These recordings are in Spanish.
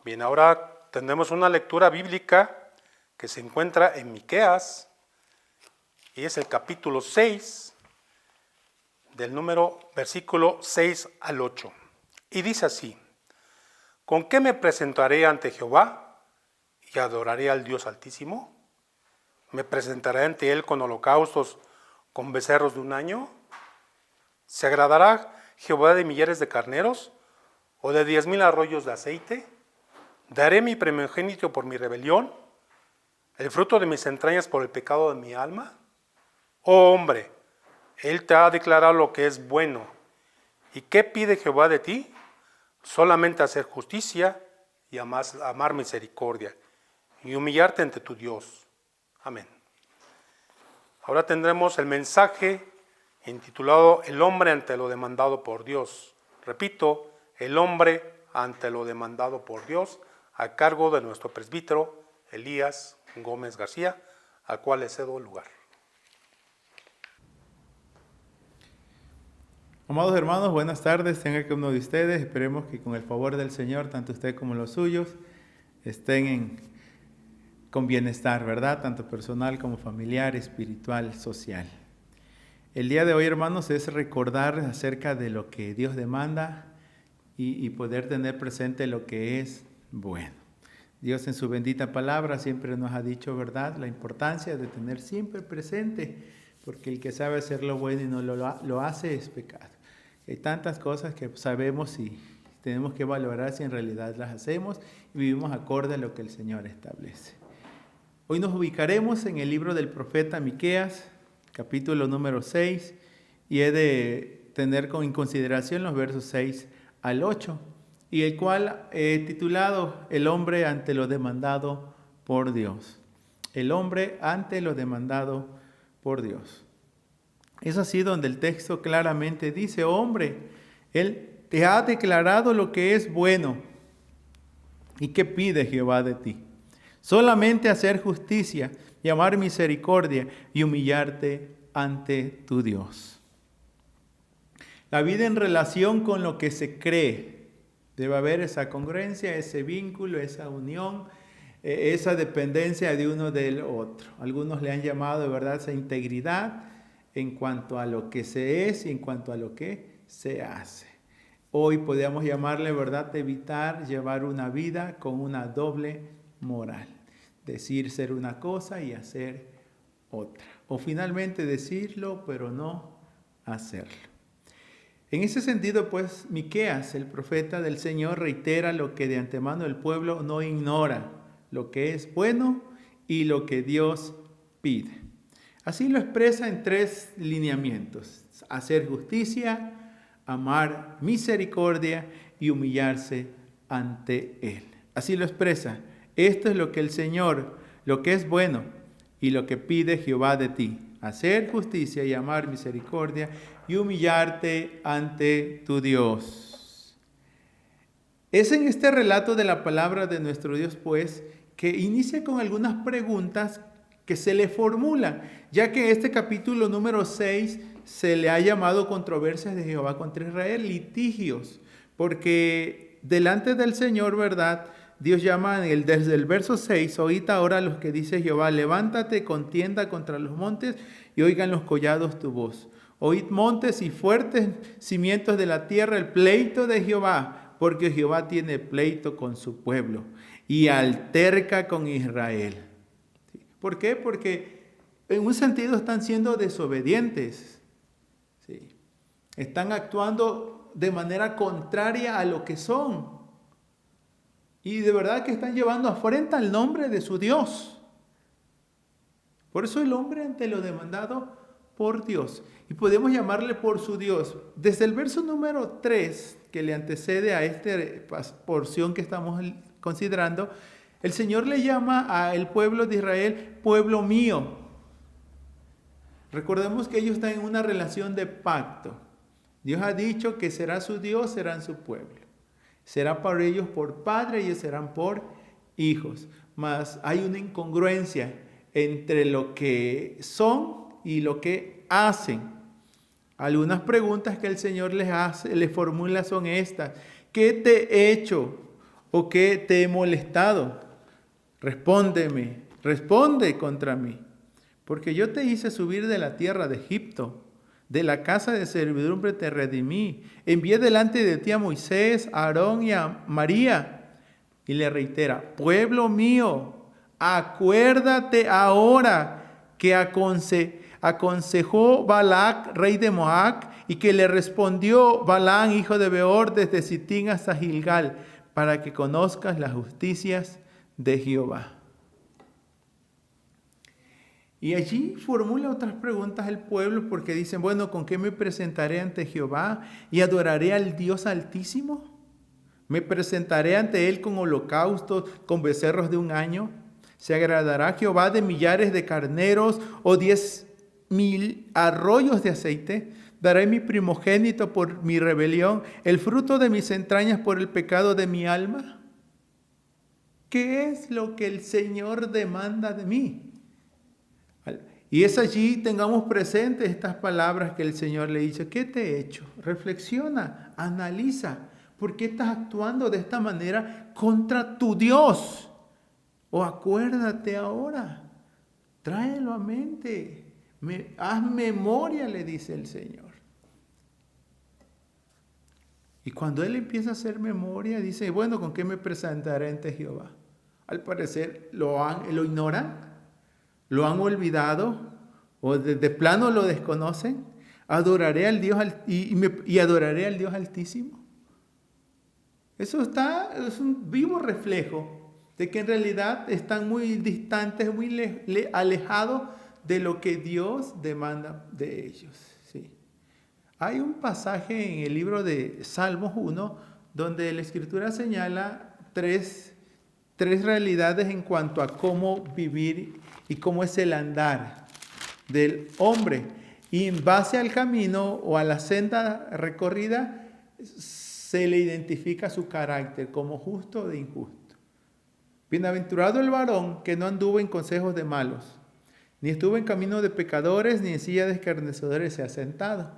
Bien, ahora tenemos una lectura bíblica que se encuentra en Miqueas y es el capítulo 6 del versículo 6 al 8. Y dice así: ¿Con qué me presentaré ante Jehová y adoraré al Dios Altísimo? ¿Me presentaré ante Él con holocaustos, con becerros de un año? ¿Se agradará Jehová de millares de carneros o de 10,000 arroyos de aceite? ¿Daré mi primogénito por mi rebelión, el fruto de mis entrañas por el pecado de mi alma? Oh hombre, Él te ha declarado lo que es bueno. ¿Y qué pide Jehová de ti? Solamente hacer justicia y amar misericordia y humillarte ante tu Dios. Amén. Ahora tendremos el mensaje intitulado El hombre ante lo demandado por Dios. Repito, el hombre ante lo demandado por Dios, a cargo de nuestro presbítero Elías Gómez García, al cual le cedo el lugar. Amados hermanos, buenas tardes, tengan cada uno de ustedes. Esperemos que con el favor del Señor, tanto usted como los suyos, estén con bienestar, ¿verdad? Tanto personal como familiar, espiritual, social. El día de hoy, hermanos, es recordar acerca de lo que Dios demanda y poder tener presente lo que es bueno. Dios en su bendita palabra siempre nos ha dicho, ¿verdad?, la importancia de tener siempre presente, porque el que sabe hacer lo bueno y no lo hace es pecado. Hay tantas cosas que sabemos y tenemos que valorar si en realidad las hacemos y vivimos acorde a lo que el Señor establece. Hoy nos ubicaremos en el libro del profeta Miqueas, capítulo número 6, y he de tener en consideración los versos 6 al 8, y el cual he titulado El hombre ante lo demandado por Dios. El hombre ante lo demandado por Dios. Es así donde el texto claramente dice: hombre, Él te ha declarado lo que es bueno. ¿Y qué pide Jehová de ti? Solamente hacer justicia y amar misericordia y humillarte ante tu Dios. La vida en relación con lo que se cree. Debe haber esa congruencia, ese vínculo, esa unión, esa dependencia de uno del otro. Algunos le han llamado, de verdad, esa integridad en cuanto a lo que se es y en cuanto a lo que se hace. Hoy podríamos llamarle, ¿verdad?, evitar llevar una vida con una doble moral. Decir ser una cosa y hacer otra. O finalmente decirlo, pero no hacerlo. En ese sentido, pues, Miqueas, el profeta del Señor, reitera lo que de antemano el pueblo no ignora, lo que es bueno y lo que Dios pide. Así lo expresa en 3 lineamientos: hacer justicia, amar misericordia y humillarse ante Él. Así lo expresa. Esto es lo que el Señor, lo que es bueno y lo que pide Jehová de ti: hacer justicia y amar misericordia y humillarte ante tu Dios. Es en este relato de la palabra de nuestro Dios, pues, que inicia con algunas preguntas que se le formulan, ya que este capítulo número 6 se le ha llamado controversias de Jehová contra Israel, litigios, porque delante del Señor, ¿verdad?, Dios llama desde el verso 6, oíd ahora los que dice Jehová, levántate, contienda contra los montes y oigan los collados tu voz. Oíd montes y fuertes cimientos de la tierra, el pleito de Jehová, porque Jehová tiene pleito con su pueblo y alterca con Israel. ¿Por qué? Porque en un sentido están siendo desobedientes. Sí. Están actuando de manera contraria a lo que son. Y de verdad que están llevando afrenta al nombre de su Dios. Por eso el hombre ante lo demandado por Dios. Y podemos llamarle por su Dios. Desde el verso número 3, que le antecede a esta porción que estamos considerando, el Señor le llama al pueblo de Israel pueblo mío. Recordemos que ellos están en una relación de pacto. Dios ha dicho que será su Dios, serán su pueblo. Será para ellos por padre y ellos serán por hijos. Mas hay una incongruencia entre lo que son y lo que hacen. Algunas preguntas que el Señor les formula son estas: ¿qué te he hecho? ¿O qué te he molestado? Respóndeme, responde contra mí. Porque yo te hice subir de la tierra de Egipto, de la casa de servidumbre te redimí. Envié delante de ti a Moisés, a Aarón y a María. Y le reitera, pueblo mío, acuérdate ahora que aconsejó Balac, rey de Moab, y que le respondió Balaam, hijo de Beor, desde Sitín hasta Gilgal, para que conozcas las justicias de Jehová. Y allí formula otras preguntas el pueblo porque dicen, bueno, ¿con qué me presentaré ante Jehová y adoraré al Dios Altísimo? ¿Me presentaré ante Él con holocaustos, con becerros de un año? ¿Se agradará Jehová de millares de carneros o 10,000 arroyos de aceite? ¿Daré mi primogénito por mi rebelión, el fruto de mis entrañas por el pecado de mi alma? ¿Qué es lo que el Señor demanda de mí? Y es allí, tengamos presentes estas palabras que el Señor le dice, ¿qué te he hecho? Reflexiona, analiza, ¿por qué estás actuando de esta manera contra tu Dios? O acuérdate ahora, tráelo a mente, haz memoria, le dice el Señor. Y cuando Él empieza a hacer memoria, dice, bueno, ¿con qué me presentaré ante Jehová? Al parecer lo ignoran. ¿Lo han olvidado? ¿O de plano lo desconocen? ¿Adoraré al Dios y adoraré al Dios Altísimo? Eso es un vivo reflejo de que en realidad están muy distantes, muy alejados de lo que Dios demanda de ellos. ¿Sí? Hay un pasaje en el libro de Salmos 1 donde la Escritura señala tres realidades en cuanto a cómo vivir y cómo es el andar del hombre. Y en base al camino o a la senda recorrida, se le identifica su carácter como justo o de injusto. Bienaventurado el varón que no anduvo en consejos de malos, ni estuvo en camino de pecadores, ni en silla de escarnecedores se ha sentado.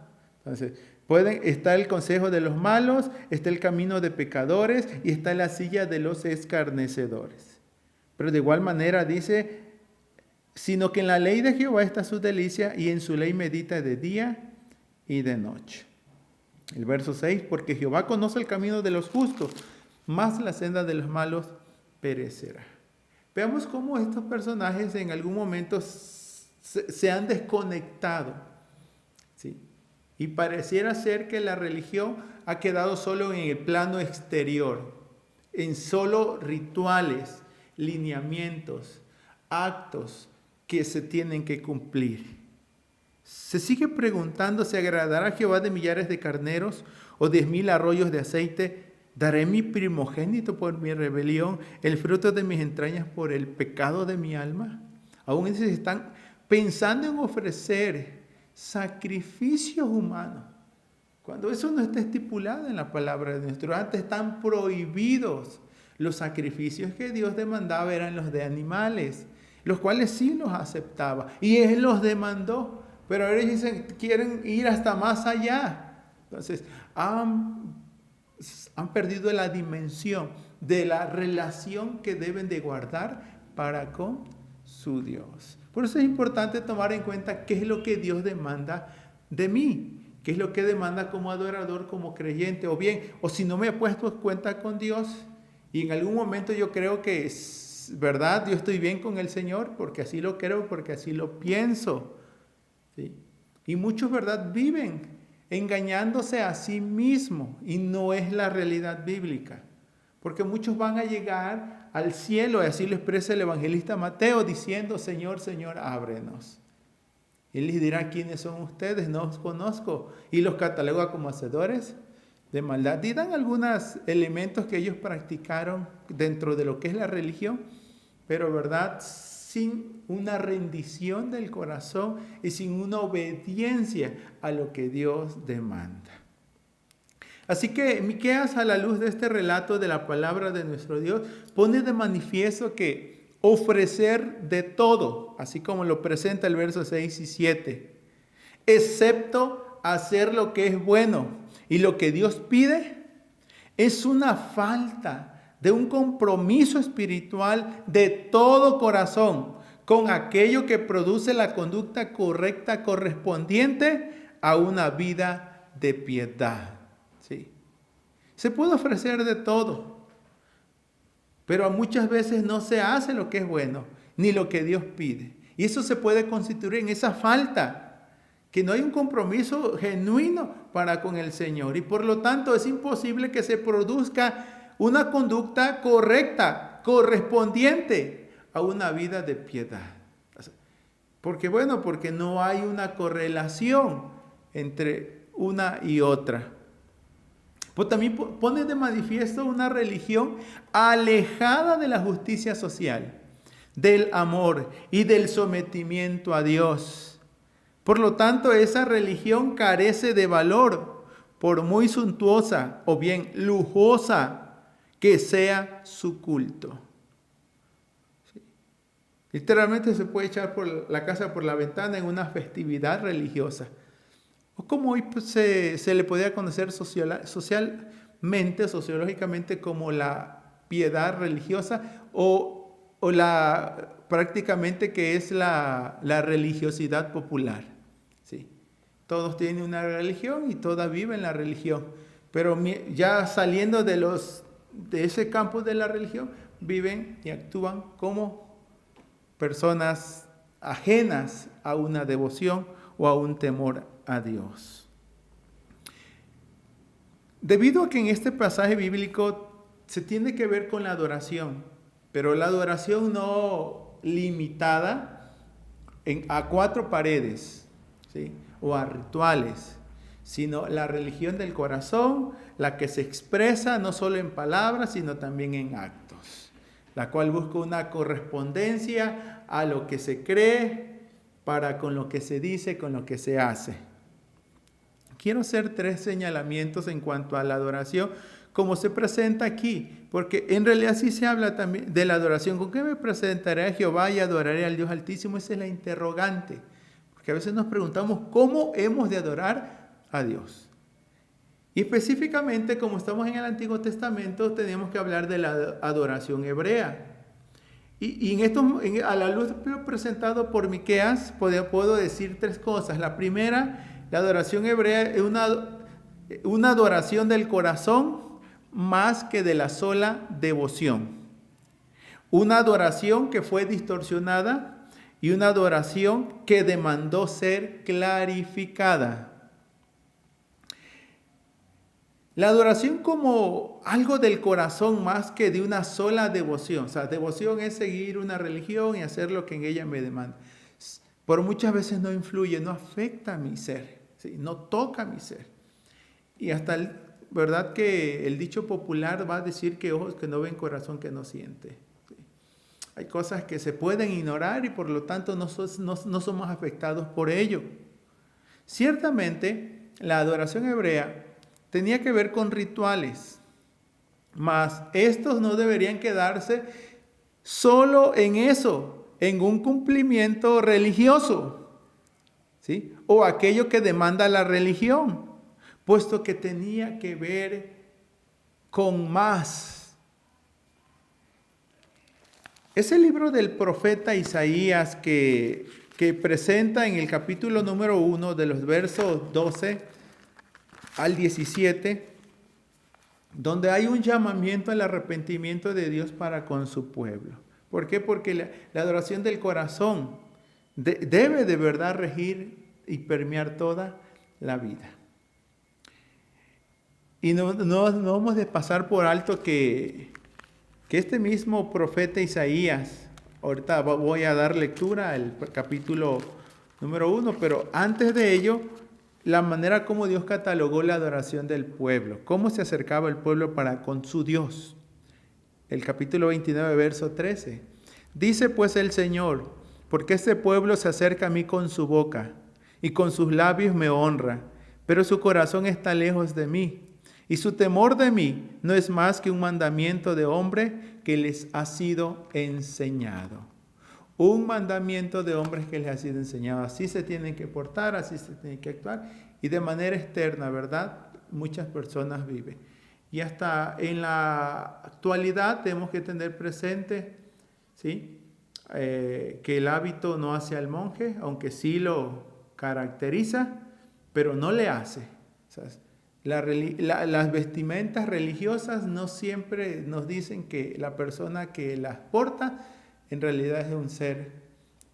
Entonces, está el consejo de los malos, está el camino de pecadores y está la silla de los escarnecedores. Pero de igual manera dice, sino que en la ley de Jehová está su delicia y en su ley medita de día y de noche. El verso 6, porque Jehová conoce el camino de los justos, mas la senda de los malos perecerá. Veamos cómo estos personajes en algún momento se han desconectado, ¿sí? Y pareciera ser que la religión ha quedado solo en el plano exterior, en solo rituales, lineamientos, actos que se tienen que cumplir. Se sigue preguntando, ¿se agradará Jehová de millares de carneros o 10,000 arroyos de aceite? ¿Daré mi primogénito por mi rebelión, el fruto de mis entrañas por el pecado de mi alma? Aún se están pensando en ofrecer sacrificios humanos, cuando eso no está estipulado en la palabra de nuestro. Antes están prohibidos. Los sacrificios que Dios demandaba eran los de animales, los cuales sí los aceptaba y Él los demandó, pero ahora ellos dicen, quieren ir hasta más allá. Entonces han perdido la dimensión de la relación que deben de guardar para con su Dios. Por eso es importante tomar en cuenta qué es lo que Dios demanda de mí, qué es lo que demanda como adorador, como creyente, o si no me he puesto cuenta con Dios y en algún momento yo creo que es verdad, yo estoy bien con el Señor porque así lo creo, porque así lo pienso, ¿sí? Y muchos, ¿verdad?, viven engañándose a sí mismos y no es la realidad bíblica, porque muchos van a llegar al cielo, y así lo expresa el evangelista Mateo, diciendo, Señor, Señor, ábrenos. Él les dirá, ¿quiénes son ustedes? No os conozco. Y los cataloga como hacedores de maldad. Y dan algunos elementos que ellos practicaron dentro de lo que es la religión, pero verdad, sin una rendición del corazón y sin una obediencia a lo que Dios demanda. Así que Miqueas, a la luz de este relato de la palabra de nuestro Dios, pone de manifiesto que ofrecer de todo, así como lo presenta el verso 6 y 7, excepto hacer lo que es bueno y lo que Dios pide, es una falta de un compromiso espiritual de todo corazón con aquello que produce la conducta correcta correspondiente a una vida de piedad. ¿Sí? Se puede ofrecer de todo, pero muchas veces no se hace lo que es bueno, ni lo que Dios pide. Y eso se puede constituir en esa falta, que no hay un compromiso genuino para con el Señor. Y por lo tanto es imposible que se produzca una conducta correcta, correspondiente a una vida de piedad. Porque no hay una correlación entre una y otra. Pues también pone de manifiesto una religión alejada de la justicia social, del amor y del sometimiento a Dios. Por lo tanto, esa religión carece de valor, por muy suntuosa o bien lujosa que sea su culto. ¿Sí? Literalmente se puede echar por la casa por la ventana en una festividad religiosa. O como hoy se le podría conocer socialmente, sociológicamente, como la piedad religiosa o prácticamente que es la religiosidad popular. ¿Sí? Todos tienen una religión y todas viven la religión, pero ya saliendo de ese campo de la religión, viven y actúan como personas ajenas a una devoción o a un temor a Dios. Debido a que en este pasaje bíblico se tiene que ver con la adoración, pero la adoración no limitada a 4 paredes, ¿sí? O a rituales, sino la religión del corazón, la que se expresa no solo en palabras, sino también en actos, la cual busca una correspondencia a lo que se cree para con lo que se dice, con lo que se hace. Quiero hacer 3 señalamientos en cuanto a la adoración, como se presenta aquí, porque en realidad sí se habla también de la adoración. ¿Con qué me presentaré a Jehová y adoraré al Dios Altísimo? Esa es la interrogante, porque a veces nos preguntamos cómo hemos de adorar a Dios. Y específicamente, como estamos en el Antiguo Testamento, tenemos que hablar de la adoración hebrea. Y a la luz de lo presentado por Miqueas, puedo decir 3 cosas. La primera, la adoración hebrea es una adoración del corazón más que de la sola devoción. Una adoración que fue distorsionada y una adoración que demandó ser clarificada. La adoración como algo del corazón más que de una sola devoción. O sea, devoción es seguir una religión y hacer lo que en ella me demanda. Pero muchas veces no influye, no afecta a mi ser, ¿sí? No toca mi ser. Y hasta, ¿verdad? Que el dicho popular va a decir que ojos que no ven, corazón que no siente. ¿Sí? Hay cosas que se pueden ignorar y por lo tanto no somos afectados por ello. Ciertamente, la adoración hebrea tenía que ver con rituales, mas estos no deberían quedarse solo en eso, en un cumplimiento religioso, ¿sí? O aquello que demanda la religión, puesto que tenía que ver con más. Ese libro del profeta Isaías que presenta en el capítulo número 1 de los versos 12 al 17, donde hay un llamamiento al arrepentimiento de Dios para con su pueblo. ¿Por qué? Porque la adoración del corazón debe de verdad regir y permear toda la vida. Y no vamos de pasar por alto que este mismo profeta Isaías, ahorita voy a dar lectura al capítulo número 1, pero antes de ello, la manera como Dios catalogó la adoración del pueblo, cómo se acercaba el pueblo para con su Dios. El capítulo 29, verso 13. Dice pues el Señor, porque este pueblo se acerca a mí con su boca y con sus labios me honra, pero su corazón está lejos de mí. Y su temor de mí no es más que un mandamiento de hombre que les ha sido enseñado. Un mandamiento de hombres que les ha sido enseñado. Así se tienen que portar, así se tienen que actuar. Y de manera externa, ¿verdad? Muchas personas viven. Y hasta en la actualidad tenemos que tener presente, ¿sí? Que el hábito no hace al monje, aunque sí lo caracteriza, pero no le hace. O sea, las vestimentas religiosas no siempre nos dicen que la persona que las porta en realidad es un ser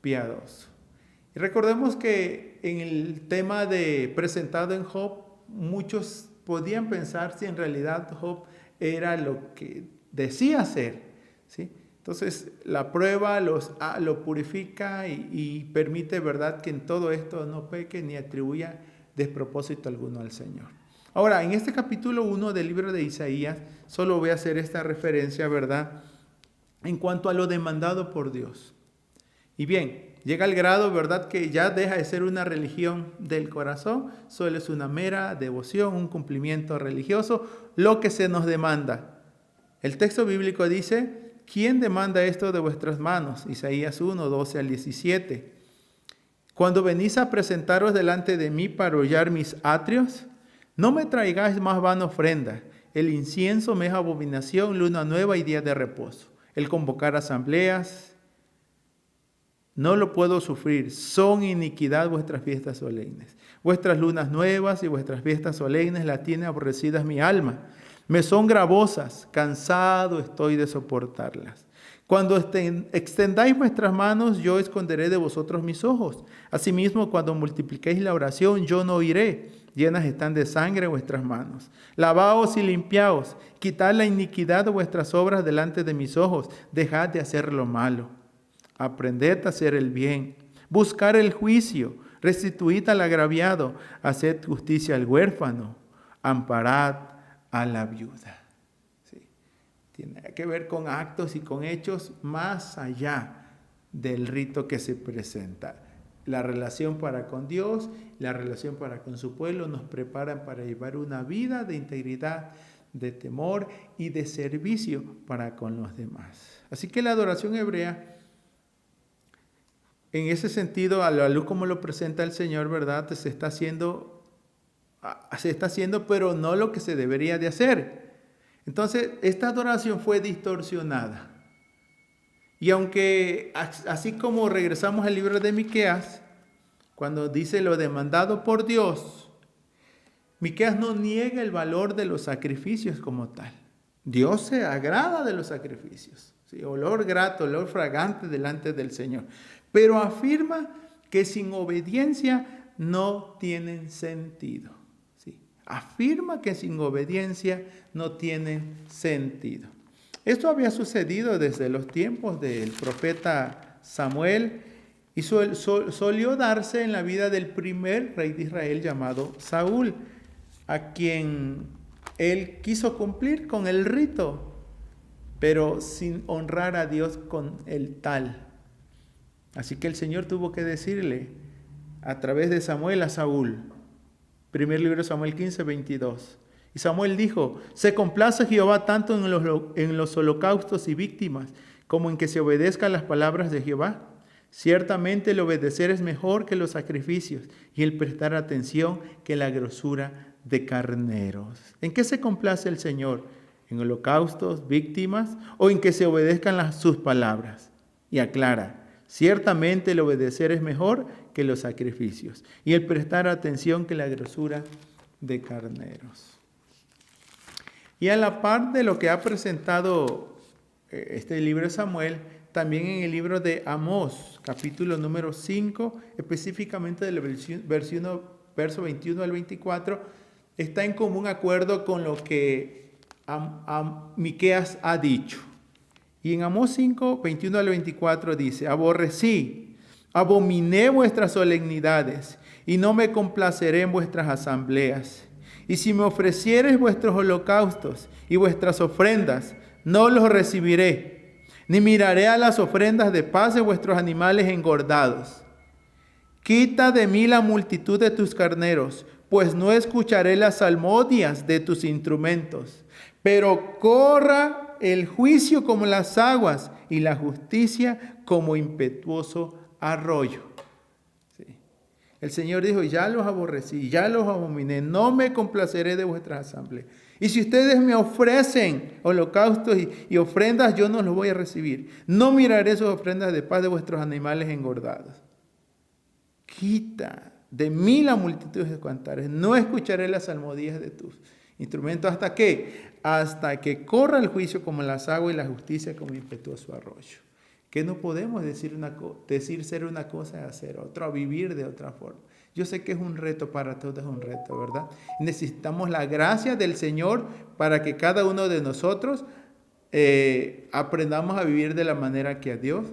piadoso. Y recordemos que en el tema presentado en Job, muchos podían pensar si en realidad Job era lo que decía ser, ¿sí? Entonces la prueba lo purifica y permite, ¿verdad?, que en todo esto no peque ni atribuya despropósito alguno al Señor. Ahora, en este capítulo 1 del libro de Isaías, solo voy a hacer esta referencia, ¿verdad?, en cuanto a lo demandado por Dios. Y bien, llega al grado, ¿verdad?, que ya deja de ser una religión del corazón, solo es una mera devoción, un cumplimiento religioso, lo que se nos demanda. El texto bíblico dice: ¿quién demanda esto de vuestras manos? Isaías 1, 12 al 17. Cuando venís a presentaros delante de mí para hollar mis atrios, no me traigáis más vana ofrenda. El incienso me es abominación, luna nueva y día de reposo. El convocar asambleas, no lo puedo sufrir. Son iniquidad vuestras fiestas solemnes. Vuestras lunas nuevas y vuestras fiestas solemnes las tiene aborrecidas mi alma. Me son gravosas, cansado estoy de soportarlas. Cuando extendáis vuestras manos, yo esconderé de vosotros mis ojos. Asimismo, cuando multipliquéis la oración, yo no oiré. Llenas están de sangre vuestras manos. Lavaos y limpiaos. Quitad la iniquidad de vuestras obras delante de mis ojos. Dejad de hacer lo malo. Aprended a hacer el bien. Buscar el juicio. Restituid al agraviado. Haced justicia al huérfano. Amparad a la viuda. Sí. Tiene que ver con actos y con hechos más allá del rito que se presenta. La relación para con Dios, la relación para con su pueblo nos preparan para llevar una vida de integridad, de temor y de servicio para con los demás. Así que la adoración hebrea, en ese sentido, a la luz como lo presenta el Señor, ¿verdad?, se está haciendo, pero no lo que se debería de hacer. Entonces, esta adoración fue distorsionada. Y aunque, así como regresamos al libro de Miqueas, cuando dice lo demandado por Dios, Miqueas no niega el valor de los sacrificios como tal. Dios se agrada de los sacrificios, ¿sí? Olor grato, olor fragante delante del Señor. Pero afirma que sin obediencia no tienen sentido. ¿Sí? Afirma que sin obediencia no tienen sentido. Esto había sucedido desde los tiempos del profeta Samuel y solió darse en la vida del primer rey de Israel llamado Saúl, a quien él quiso cumplir con el rito, pero sin honrar a Dios con el tal. Así que el Señor tuvo que decirle a través de Samuel a Saúl, primer libro de Samuel 15, 22. Y Samuel dijo: se complace Jehová tanto en los holocaustos y víctimas, como en que se obedezcan las palabras de Jehová. Ciertamente el obedecer es mejor que los sacrificios, y el prestar atención que la grosura de carneros. ¿En qué se complace el Señor? ¿En holocaustos, víctimas, o en que se obedezcan sus palabras? Y aclara: ciertamente el obedecer es mejor que los sacrificios, y el prestar atención que la grosura de carneros. Y a la par de lo que ha presentado este libro de Samuel, también en el libro de Amós, capítulo número 5, específicamente del verso 21 al 24, está en común acuerdo con lo que Miqueas ha dicho. Y en Amós 5, 21 al 24 dice: aborrecí, abominé vuestras solemnidades, y no me complaceré en vuestras asambleas. Y si me ofreciereis vuestros holocaustos y vuestras ofrendas, no los recibiré, ni miraré a las ofrendas de paz de vuestros animales engordados. Quita de mí la multitud de tus carneros, pues no escucharé las salmodias de tus instrumentos. Pero corra el juicio como las aguas y la justicia como impetuoso arroyo. Sí. El Señor dijo: ya los aborrecí, ya los abominé, no me complaceré de vuestras asambleas. Y si ustedes me ofrecen holocaustos y ofrendas, yo no los voy a recibir. No miraré sus ofrendas de paz de vuestros animales engordados. Quita de mí la multitud de cantares. No escucharé las salmodias de tus instrumentos. ¿Hasta qué? Hasta que corra el juicio como las aguas y la justicia como impetuoso arroyo. Que no podemos decir ser una cosa y hacer otra, o vivir de otra forma. Yo sé que es un reto para todos, es un reto, ¿verdad? Necesitamos la gracia del Señor para que cada uno de nosotros aprendamos a vivir de la manera que a Dios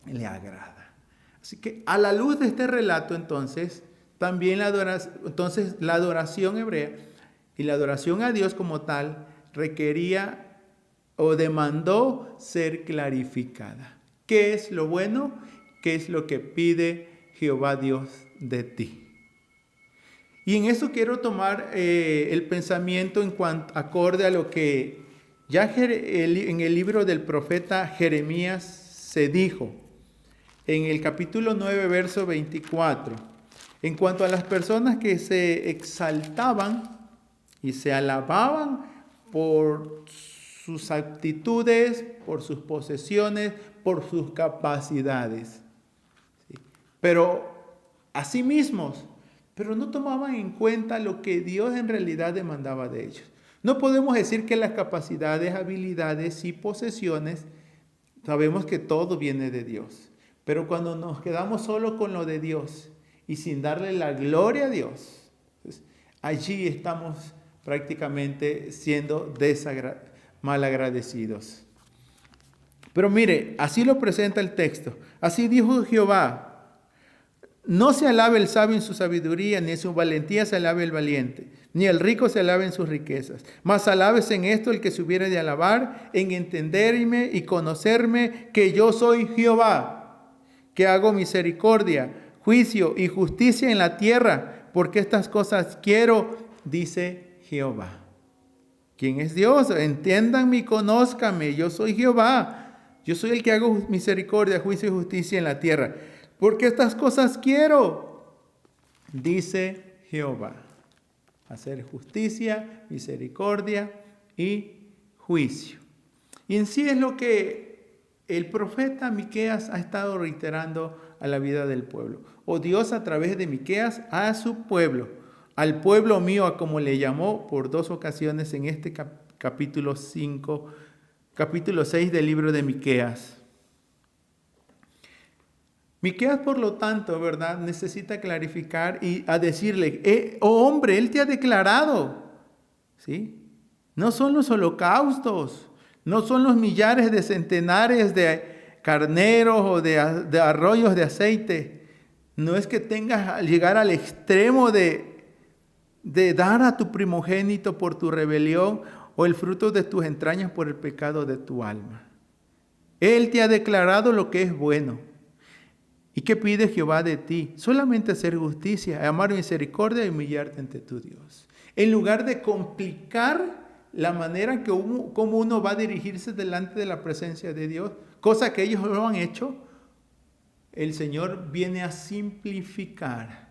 le agrada. Así que a la luz de este relato, entonces, también la adoración hebrea y la adoración a Dios como tal requería o demandó ser clarificada. ¿Qué es lo bueno? ¿Qué es lo que pide Jehová Dios de ti? Y en eso quiero tomar el pensamiento acorde a lo que ya en el libro del profeta Jeremías se dijo, en el capítulo 9, verso 24, en cuanto a las personas que se exaltaban y se alababan por sus actitudes, por sus posesiones, por sus capacidades. ¿Sí? Pero a sí mismos, pero no tomaban en cuenta lo que Dios en realidad demandaba de ellos. No podemos decir que las capacidades, habilidades y posesiones, sabemos que todo viene de Dios. Pero cuando nos quedamos solo con lo de Dios y sin darle la gloria a Dios, pues allí estamos prácticamente siendo malagradecidos. Pero mire, así lo presenta el texto. Así dijo Jehová: no se alabe el sabio en su sabiduría, ni en su valentía se alabe el valiente, ni el rico se alabe en sus riquezas. Mas alábese en esto el que se hubiere de alabar, en entenderme y conocerme que yo soy Jehová, que hago misericordia, juicio y justicia en la tierra, porque estas cosas quiero, dice Jehová. ¿Quién es Dios? Entiéndanme y conózcanme. Yo soy Jehová. Yo soy el que hago misericordia, juicio y justicia en la tierra. Porque estas cosas quiero, dice Jehová. Hacer justicia, misericordia y juicio. Y en sí es lo que el profeta Miqueas ha estado reiterando a la vida del pueblo. O Dios a través de Miqueas a su pueblo, al pueblo mío, a como le llamó por 2 ocasiones en este capítulo 6 del libro de Miqueas. Miqueas, por lo tanto, ¿verdad?, necesita clarificar y a decirle, oh hombre, Él te ha declarado, ¿sí? No son los holocaustos, no son los millares de centenares de carneros o de arroyos de aceite. No es que tengas que llegar al extremo de dar a tu primogénito por tu rebelión o el fruto de tus entrañas por el pecado de tu alma. Él te ha declarado lo que es bueno. ¿Y qué pide Jehová de ti? Solamente hacer justicia, amar misericordia y humillarte ante tu Dios. En lugar de complicar la manera como uno va a dirigirse delante de la presencia de Dios, cosa que ellos lo han hecho, el Señor viene a simplificar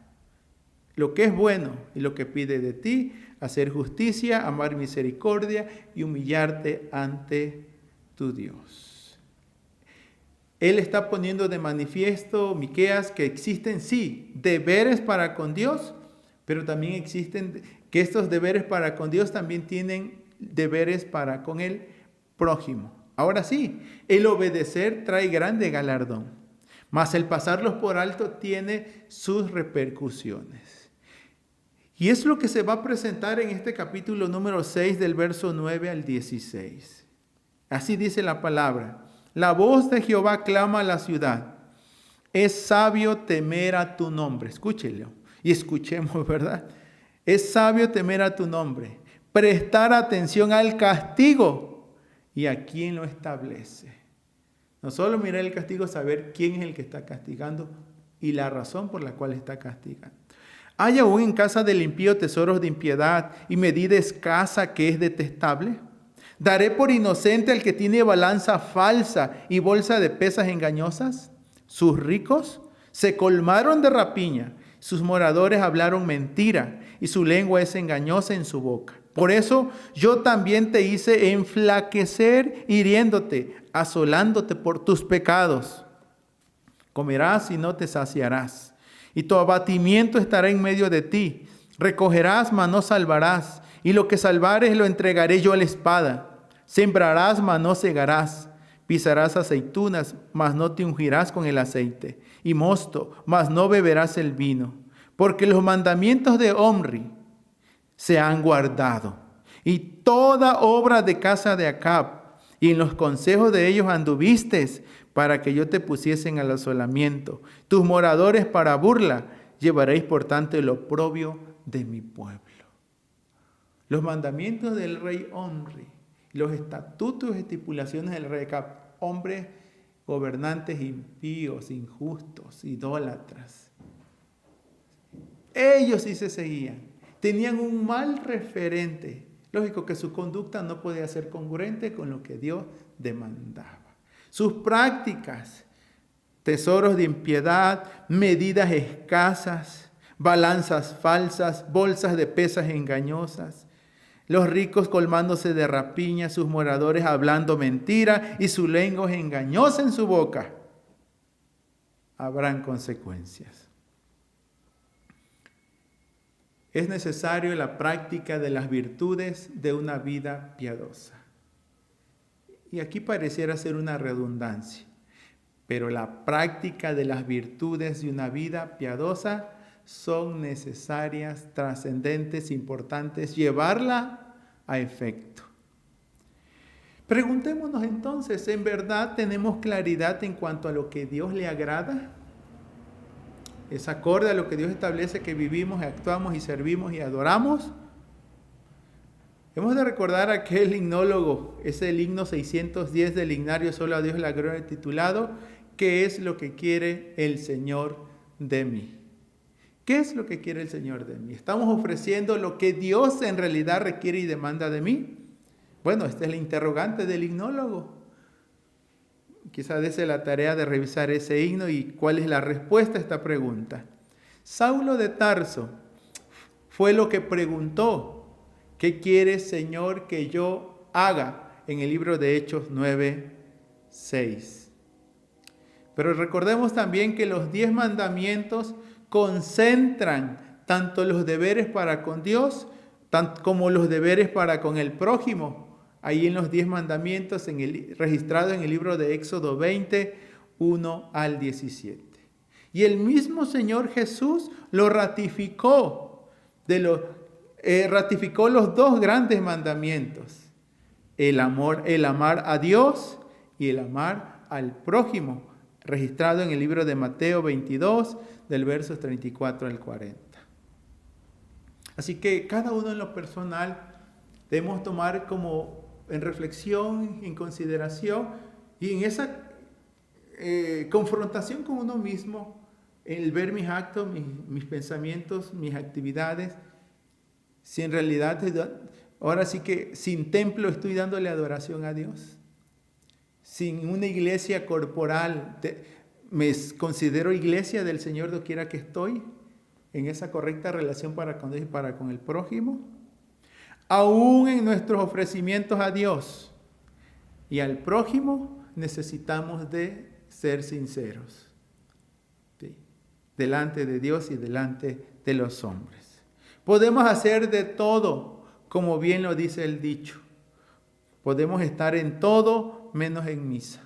lo que es bueno y lo que pide de ti: hacer justicia, amar misericordia y humillarte ante tu Dios. Él está poniendo de manifiesto, Miqueas, que existen, sí, deberes para con Dios, pero también existen que estos deberes para con Dios también tienen deberes para con el prójimo. Ahora sí, el obedecer trae grande galardón, mas el pasarlos por alto tiene sus repercusiones. Y es lo que se va a presentar en este capítulo número 6 del verso 9 al 16. Así dice la palabra: la voz de Jehová clama a la ciudad, es sabio temer a tu nombre. Escúchelo y escuchemos, ¿verdad? Es sabio temer a tu nombre, prestar atención al castigo y a quién lo establece. No solo mirar el castigo, saber quién es el que está castigando y la razón por la cual está castigando. ¿Hay aún en casa del impío tesoros de impiedad y medida escasa que es detestable? ¿Daré por inocente al que tiene balanza falsa y bolsa de pesas engañosas? Sus ricos se colmaron de rapiña, sus moradores hablaron mentira y su lengua es engañosa en su boca. Por eso yo también te hice enflaquecer hiriéndote, asolándote por tus pecados. Comerás y no te saciarás, y tu abatimiento estará en medio de ti. Recogerás, mas no salvarás, y lo que salvares lo entregaré yo a la espada. Sembrarás, mas no segarás. Pisarás aceitunas, mas no te ungirás con el aceite, y mosto, mas no beberás el vino. Porque los mandamientos de Omri se han guardado, y toda obra de casa de Acab, y en los consejos de ellos anduviste, para que yo te pusiesen al asolamiento. Tus moradores para burla, llevaréis por tanto el oprobio de mi pueblo. Los mandamientos del rey Omri, los estatutos y estipulaciones del rey Acab, hombres gobernantes impíos, injustos, idólatras. Ellos sí se seguían. Tenían un mal referente. Lógico que su conducta no podía ser congruente con lo que Dios demandaba. Sus prácticas, tesoros de impiedad, medidas escasas, balanzas falsas, bolsas de pesas engañosas, los ricos colmándose de rapiña, sus moradores hablando mentira y su lengua engañosa en su boca. Habrán consecuencias. Es necesario la práctica de las virtudes de una vida piadosa. Y aquí pareciera ser una redundancia, pero la práctica de las virtudes de una vida piadosa son necesarias, trascendentes, importantes, llevarla a efecto. Preguntémonos entonces, ¿en verdad tenemos claridad en cuanto a lo que Dios le agrada? ¿Es acorde a lo que Dios establece que vivimos, actuamos y servimos y adoramos? Hemos de recordar aquel himnólogo, es el himno 610 del himnario Solo a Dios la Gloria, titulado ¿Qué es lo que quiere el Señor de mí? ¿Qué es lo que quiere el Señor de mí? ¿Estamos ofreciendo lo que Dios en realidad requiere y demanda de mí? Bueno, esta es la interrogante del himnólogo. Quizás dése la tarea de revisar ese himno y cuál es la respuesta a esta pregunta. Saulo de Tarso fue lo que preguntó: ¿qué quieres, Señor, que yo haga? En el libro de Hechos 9:6. Pero recordemos también que los 10 mandamientos concentran tanto los deberes para con Dios como los deberes para con el prójimo. Ahí en los 10 mandamientos registrados en el libro de Éxodo 20, 1 al 17. Y el mismo Señor Jesús lo ratificó. Ratificó los 2 grandes mandamientos: el amar a Dios y el amar al prójimo, registrado en el libro de Mateo 22, del versos 34 al 40. Así que cada uno en lo personal debemos tomar como en reflexión, en consideración y en esa confrontación con uno mismo, el ver mis actos, mis pensamientos, mis actividades. Si en realidad, ahora sí que sin templo estoy dándole adoración a Dios. Sin una iglesia corporal, me considero iglesia del Señor doquiera que estoy, en esa correcta relación para con Dios y para con el prójimo. Aún en nuestros ofrecimientos a Dios y al prójimo necesitamos de ser sinceros, ¿sí?, delante de Dios y delante de los hombres. Podemos hacer de todo, como bien lo dice el dicho. Podemos estar en todo menos en misa.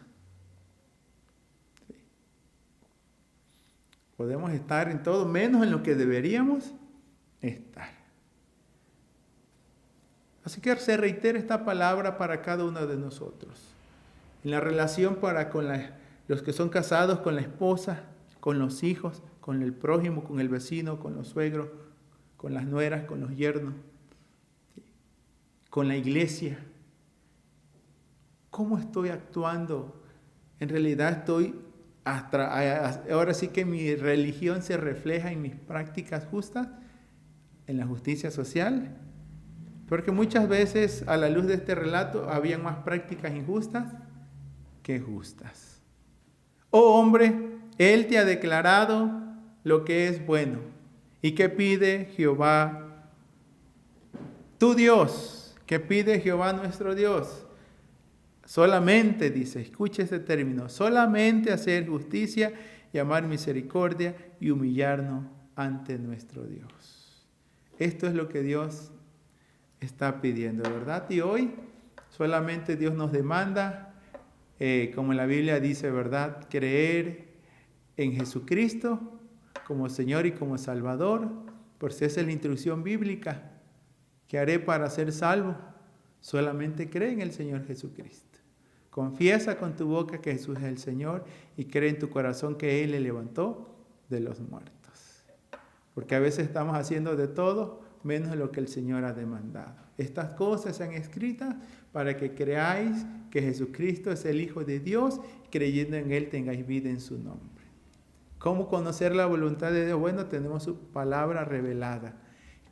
¿Sí? Podemos estar en todo menos en lo que deberíamos estar. Así que se reitera esta palabra para cada uno de nosotros. En la relación para con los que son casados, con la esposa, con los hijos, con el prójimo, con el vecino, con los suegros, con las nueras, con los yernos, ¿sí?, con la iglesia. ¿Cómo estoy actuando? En realidad ahora sí que mi religión se refleja en mis prácticas justas, en la justicia social. Porque muchas veces, a la luz de este relato, habían más prácticas injustas que justas. Oh hombre, Él te ha declarado lo que es bueno. ¿Y qué pide Jehová tu Dios, ¿qué pide Jehová nuestro Dios? Solamente, dice, escuche este término, solamente hacer justicia y amar misericordia y humillarnos ante nuestro Dios. Esto es lo que Dios está pidiendo, ¿verdad? Y hoy solamente Dios nos demanda, como la Biblia dice, ¿verdad? Creer en Jesucristo como Señor y como Salvador, por si esa es la instrucción bíblica. ¿Qué haré para ser salvo? Solamente cree en el Señor Jesucristo. Confiesa con tu boca que Jesús es el Señor y cree en tu corazón que Él le levantó de los muertos. Porque a veces estamos haciendo de todo menos lo que el Señor ha demandado. Estas cosas se han escritas para que creáis que Jesucristo es el Hijo de Dios, creyendo en Él tengáis vida en su nombre. ¿Cómo conocer la voluntad de Dios? Bueno, tenemos su palabra revelada.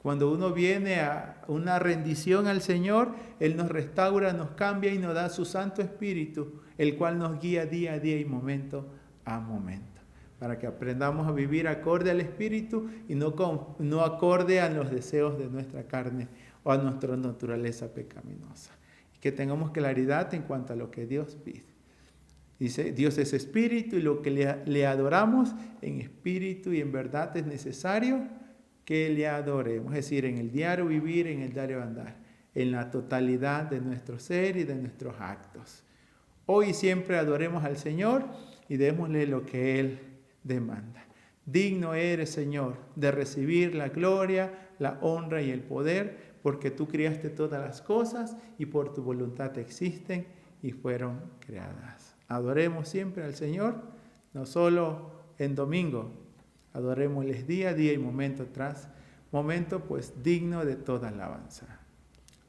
Cuando uno viene a una rendición al Señor, Él nos restaura, nos cambia y nos da su Santo Espíritu, el cual nos guía día a día y momento a momento, para que aprendamos a vivir acorde al Espíritu y no acorde a los deseos de nuestra carne o a nuestra naturaleza pecaminosa. Y que tengamos claridad en cuanto a lo que Dios pide. Dice, Dios es Espíritu y lo que le adoramos en espíritu y en verdad es necesario que le adoremos, es decir, en el diario vivir, en el diario andar, en la totalidad de nuestro ser y de nuestros actos. Hoy y siempre adoremos al Señor y démosle lo que Él demanda. Digno eres, Señor, de recibir la gloria, la honra y el poder, porque tú creaste todas las cosas y por tu voluntad existen y fueron creadas. Adoremos siempre al Señor, no solo en domingo, adorémosles día a día y momento tras momento, pues digno de toda alabanza.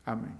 Amén.